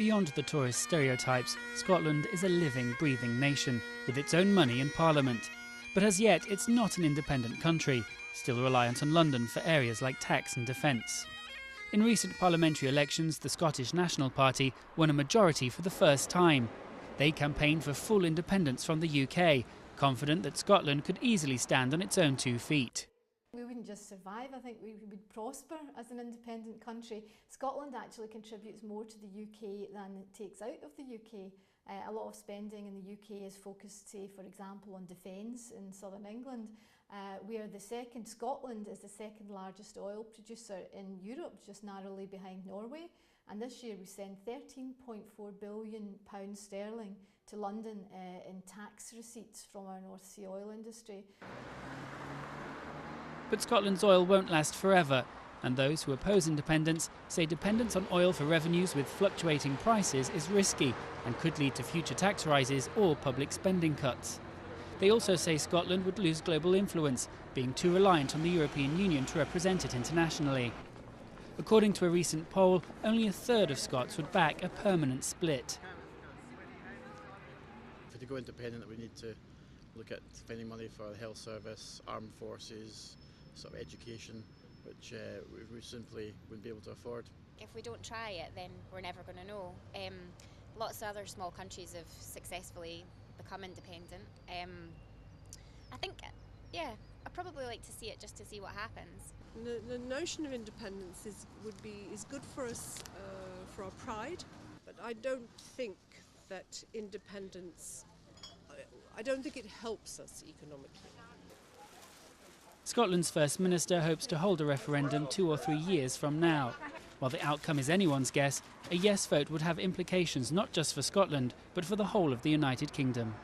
Beyond the tourist stereotypes, Scotland is a living, breathing nation with its own money and parliament. But as yet, it's not an independent country, still reliant on London for areas like tax and defence. In recent parliamentary elections, the Scottish National Party won a majority for the first time. They campaigned for full independence from the UK, confident that Scotland could easily stand on its own 2 feet. We wouldn't just survive, I think we would prosper as an independent country. Scotland actually contributes more to the UK than it takes out of the UK. A lot of spending in the UK is focused, say, for example, on defence in southern England. Scotland is the second largest oil producer in Europe, just narrowly behind Norway. And this year we send £13.4 billion sterling to London in tax receipts from our North Sea oil industry. But Scotland's oil won't last forever, and those who oppose independence say dependence on oil for revenues with fluctuating prices is risky and could lead to future tax rises or public spending cuts. They also say Scotland would lose global influence, being too reliant on the European Union to represent it internationally. According to a recent poll, only a third of Scots would back a permanent split. To go independent, we need to look at spending money for the health service, armed forces, sort of education, which we simply wouldn't be able to afford. If we don't try it, then we're never going to know. Lots of other small countries have successfully become independent. I think, I'd probably like to see it just to see what happens. The notion of independence is good for us, for our pride, but I don't think that independence, I don't think it helps us economically. Scotland's First Minister hopes to hold a referendum 2 or 3 years from now. While the outcome is anyone's guess, a yes vote would have implications not just for Scotland, but for the whole of the United Kingdom.